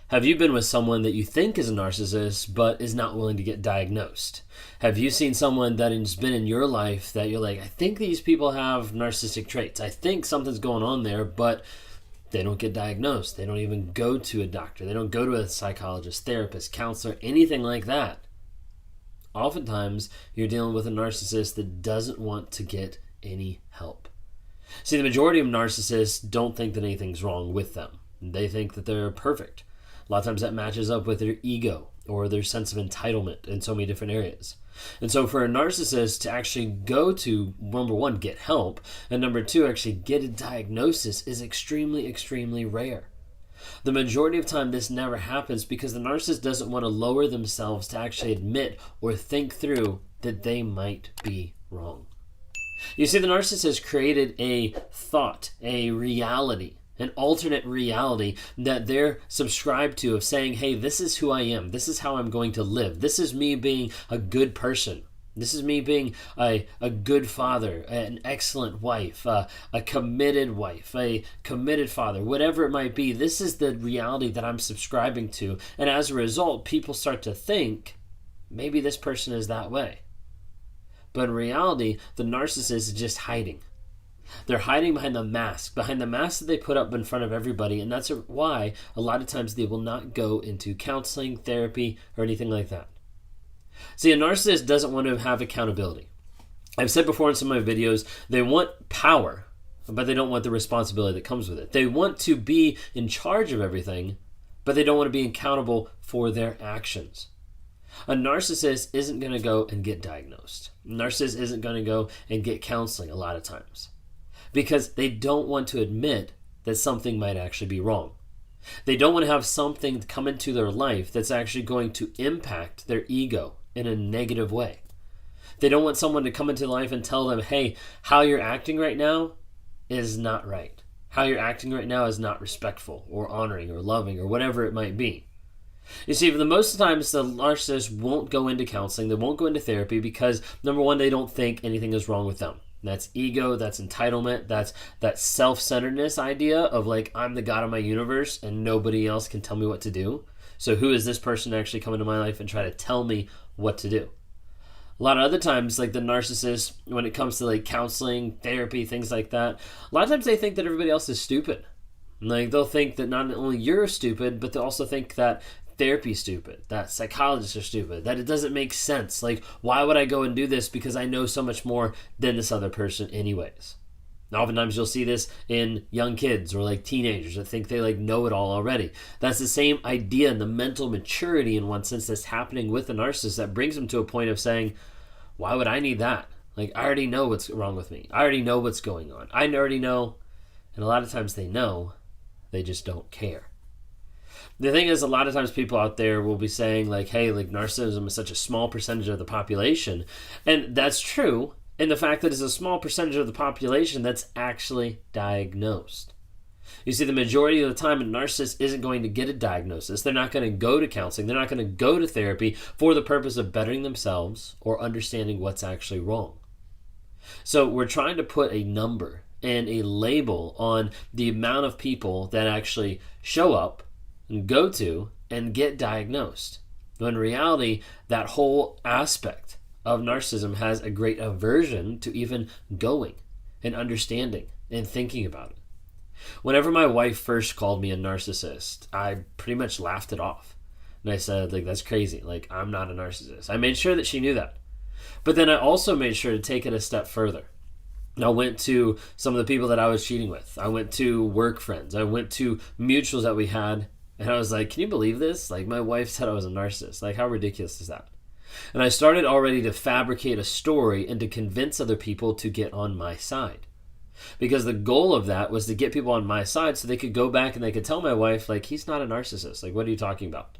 Have you been with someone that you think is a narcissist but is not willing to get diagnosed? Have you seen someone that has been in your life that you're like, I think these people have narcissistic traits. I think something's going on there, but they don't get diagnosed. They don't even go to a doctor. They don't go to a psychologist, therapist, counselor, anything like that. Oftentimes, you're dealing with a narcissist that doesn't want to get any help. See, the majority of narcissists don't think that anything's wrong with them. They think that they're perfect. A lot of times that matches up with their ego or their sense of entitlement in so many different areas. And so for a narcissist to actually go to, number one, get help, and number two, actually get a diagnosis is extremely, extremely rare. The majority of time this never happens because the narcissist doesn't want to lower themselves to actually admit or think through that they might be wrong. You see, the narcissist created a thought, a reality, an alternate reality that they're subscribed to of saying, hey, this is who I am. This is how I'm going to live. This is me being a good person. This is me being a good father, an excellent wife, a committed wife, a committed father, whatever it might be. This is the reality that I'm subscribing to. And as a result, people start to think, maybe this person is that way. But in reality, the narcissist is just hiding. They're hiding behind the mask that they put up in front of everybody, and that's why a lot of times they will not go into counseling, therapy, or anything like that. See, a narcissist doesn't want to have accountability. I've said before in some of my videos, they want power, but they don't want the responsibility that comes with it. They want to be in charge of everything, but they don't want to be accountable for their actions. A narcissist isn't going to go and get diagnosed. A narcissist isn't going to go and get counseling a lot of times because they don't want to admit that something might actually be wrong. They don't want to have something come into their life that's actually going to impact their ego in a negative way. They don't want someone to come into life and tell them, hey, how you're acting right now is not right. How you're acting right now is not respectful or honoring or loving or whatever it might be. You see, for the most of the times, the narcissist won't go into counseling. They won't go into therapy because, number one, they don't think anything is wrong with them. That's ego, that's entitlement, that's that self-centeredness idea of like, I'm the God of my universe and nobody else can tell me what to do. So who is this person to actually come into my life and try to tell me what to do? A lot of other times, like the narcissist, when it comes to like counseling, therapy, things like that, a lot of times they think that everybody else is stupid. Like they'll think that not only you're stupid, but they'll also think that therapy's stupid, that psychologists are stupid, that it doesn't make sense. Like, why would I go and do this because I know so much more than this other person anyways? And oftentimes you'll see this in young kids or like teenagers that think they like know it all already. That's the same idea and the mental maturity in one sense that's happening with the narcissist that brings them to a point of saying, why would I need that? Like, I already know what's wrong with me. I already know what's going on. I already know. And a lot of times they know, they just don't care. The thing is, a lot of times people out there will be saying like, hey, like narcissism is such a small percentage of the population. And that's true in the fact that it's a small percentage of the population that's actually diagnosed. You see, the majority of the time a narcissist isn't going to get a diagnosis. They're not going to go to counseling. They're not going to go to therapy for the purpose of bettering themselves or understanding what's actually wrong. So we're trying to put a number and a label on the amount of people that actually show up and go to and get diagnosed. When in reality, that whole aspect of narcissism has a great aversion to even going and understanding and thinking about it. Whenever my wife first called me a narcissist, I pretty much laughed it off. And I said, like, that's crazy. Like, I'm not a narcissist. I made sure that she knew that. But then I also made sure to take it a step further. I went to some of the people that I was cheating with. I went to work friends. I went to mutuals that we had. And I was like, can you believe this? Like, my wife said I was a narcissist. Like, how ridiculous is that? And I started already to fabricate a story and to convince other people to get on my side. Because the goal of that was to get people on my side so they could go back and they could tell my wife, like, he's not a narcissist. Like, what are you talking about?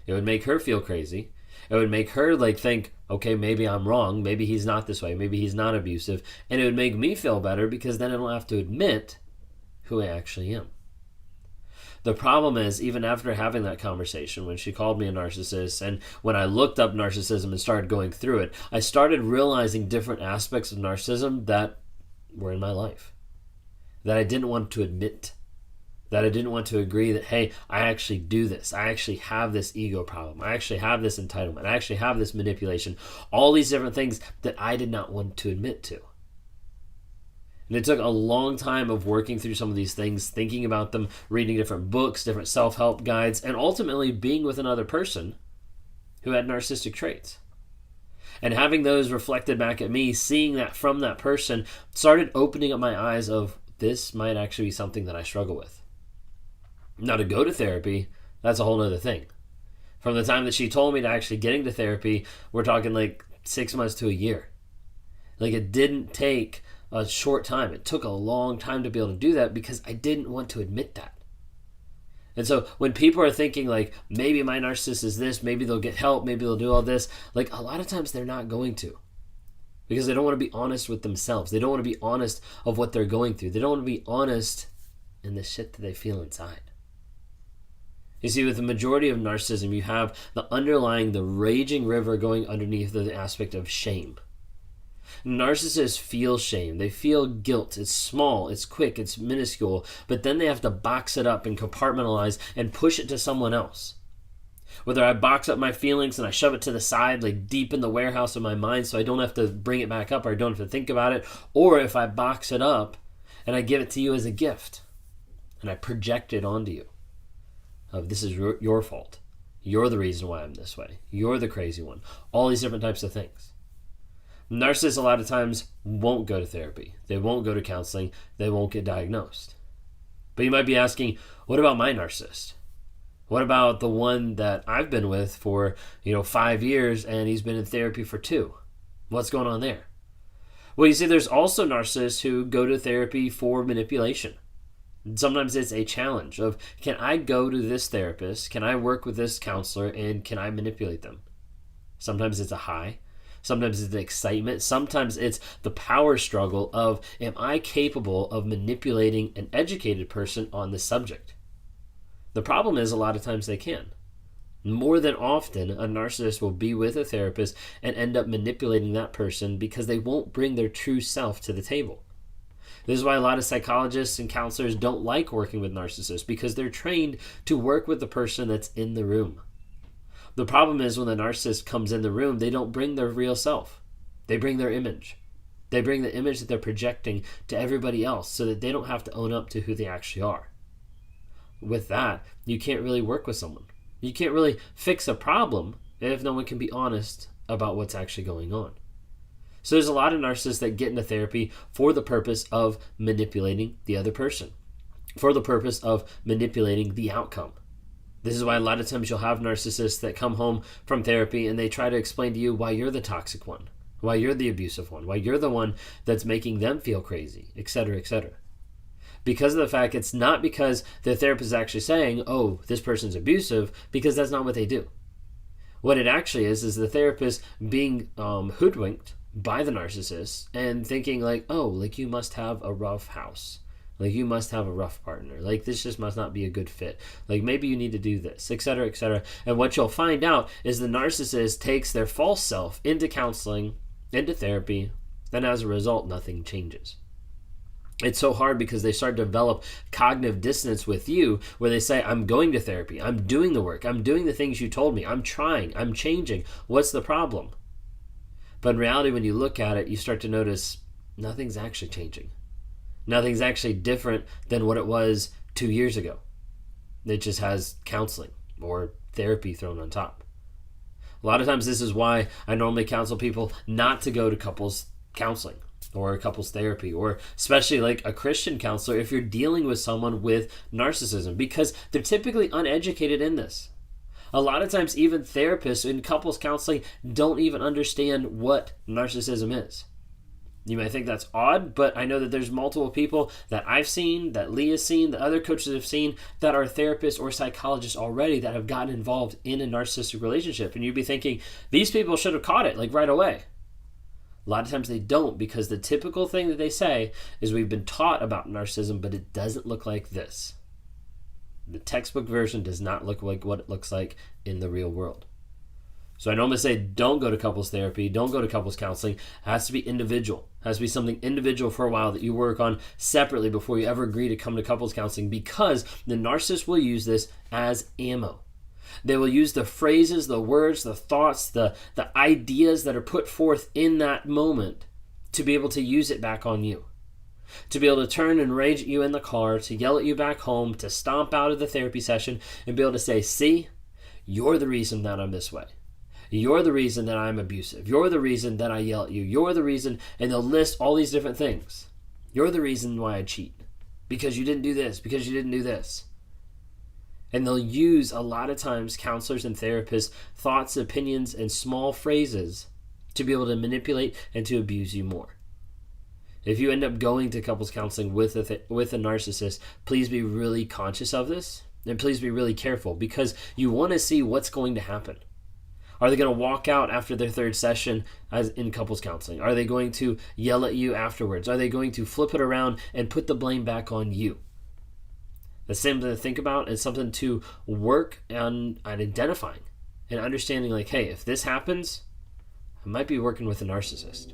It would make her feel crazy. It would make her, like, think, okay, maybe I'm wrong. Maybe he's not this way. Maybe he's not abusive. And it would make me feel better because then I don't have to admit who I actually am. The problem is, even after having that conversation, when she called me a narcissist, and when I looked up narcissism and started going through it, I started realizing different aspects of narcissism that were in my life, that I didn't want to admit, That I didn't want to agree that, hey, I actually do this. I actually have this ego problem. I actually have this entitlement. I actually have this manipulation. All these different things that I did not want to admit to. And it took a long time of working through some of these things, thinking about them, reading different books, different self-help guides, and ultimately being with another person who had narcissistic traits. And having those reflected back at me, seeing that from that person, started opening up my eyes of, this might actually be something that I struggle with. Now, to go to therapy, that's a whole other thing. From the time that she told me to actually getting to therapy, we're talking like 6 months to a year. Like, it didn't take a short time. It took a long time to be able to do that because I didn't want to admit that. And so when people are thinking like, maybe my narcissist is this, maybe they'll get help, maybe they'll do all this, like a lot of times they're not going to. Because they don't want to be honest with themselves. They don't want to be honest of what they're going through. They don't want to be honest in the shit that they feel inside. You see, with the majority of narcissism, you have the raging river going underneath the aspect of shame. Narcissists feel shame. They feel guilt. It's small, it's quick, it's minuscule, but then they have to box it up and compartmentalize and push it to someone else. Whether I box up my feelings and I shove it to the side, like deep in the warehouse of my mind so I don't have to bring it back up or I don't have to think about it, or if I box it up and I give it to you as a gift and I project it onto you. Of this is your fault. You're the reason why I'm this way. You're the crazy one. All these different types of things. Narcissists a lot of times won't go to therapy. They won't go to counseling. They won't get diagnosed. But you might be asking, what about my narcissist? What about the one that I've been with for 5 years and he's been in therapy for 2? What's going on there? Well, you see, there's also narcissists who go to therapy for manipulation. Sometimes it's a challenge of, can I go to this therapist? Can I work with this counselor? And can I manipulate them? Sometimes it's a high. Sometimes it's the excitement. Sometimes it's the power struggle of, am I capable of manipulating an educated person on this subject? The problem is a lot of times they can. More than often, a narcissist will be with a therapist and end up manipulating that person because they won't bring their true self to the table. This is why a lot of psychologists and counselors don't like working with narcissists, because they're trained to work with the person that's in the room. The problem is when the narcissist comes in the room, they don't bring their real self. They bring their image. They bring the image that they're projecting to everybody else so that they don't have to own up to who they actually are. With that, you can't really work with someone. You can't really fix a problem if no one can be honest about what's actually going on. So there's a lot of narcissists that get into therapy for the purpose of manipulating the other person, for the purpose of manipulating the outcome. This is why a lot of times you'll have narcissists that come home from therapy and they try to explain to you why you're the toxic one, why you're the abusive one, why you're the one that's making them feel crazy, etc., etc. Because of the fact it's not because the therapist is actually saying, oh, this person's abusive, because that's not what they do. What it actually is the therapist being hoodwinked by the narcissist and thinking like, oh, like you must have a rough house. Like you must have a rough partner. Like this just must not be a good fit. Like maybe you need to do this, etc., etc. And what you'll find out is the narcissist takes their false self into counseling, into therapy, and as a result, nothing changes. It's so hard because they start to develop cognitive dissonance with you where they say, I'm going to therapy, I'm doing the work, I'm doing the things you told me, I'm trying, I'm changing. What's the problem? But in reality, when you look at it, you start to notice nothing's actually changing. Nothing's actually different than what it was 2 years ago. It just has counseling or therapy thrown on top. A lot of times this is why I normally counsel people not to go to couples counseling or couples therapy, or especially like a Christian counselor if you're dealing with someone with narcissism, because they're typically uneducated in this. A lot of times even therapists in couples counseling don't even understand what narcissism is. You might think that's odd, but I know that there's multiple people that I've seen, that Lee has seen, that other coaches have seen, that are therapists or psychologists already that have gotten involved in a narcissistic relationship. And you'd be thinking, these people should have caught it like right away. A lot of times they don't, because the typical thing that they say is we've been taught about narcissism, but it doesn't look like this. The textbook version does not look like what it looks like in the real world. So I normally say don't go to couples therapy, don't go to couples counseling. It has to be individual. It has to be something individual for a while that you work on separately before you ever agree to come to couples counseling, because the narcissist will use this as ammo. They will use the phrases, the words, the thoughts, the ideas that are put forth in that moment to be able to use it back on you. To be able to turn and rage at you in the car, to yell at you back home, to stomp out of the therapy session and be able to say, see, you're the reason that I'm this way. You're the reason that I'm abusive. You're the reason that I yell at you. You're the reason, and they'll list all these different things. You're the reason why I cheat. Because you didn't do this, because you didn't do this. And they'll use, a lot of times, counselors and therapists, thoughts, opinions, and small phrases to be able to manipulate and to abuse you more. If you end up going to couples counseling with a narcissist, please be really conscious of this, and please be really careful, because you want to see what's going to happen. Are they going to walk out after their third session as in couples counseling? Are they going to yell at you afterwards? Are they going to flip it around and put the blame back on you? That's something to think about, and something to work on identifying and understanding, like, hey, if this happens, I might be working with a narcissist.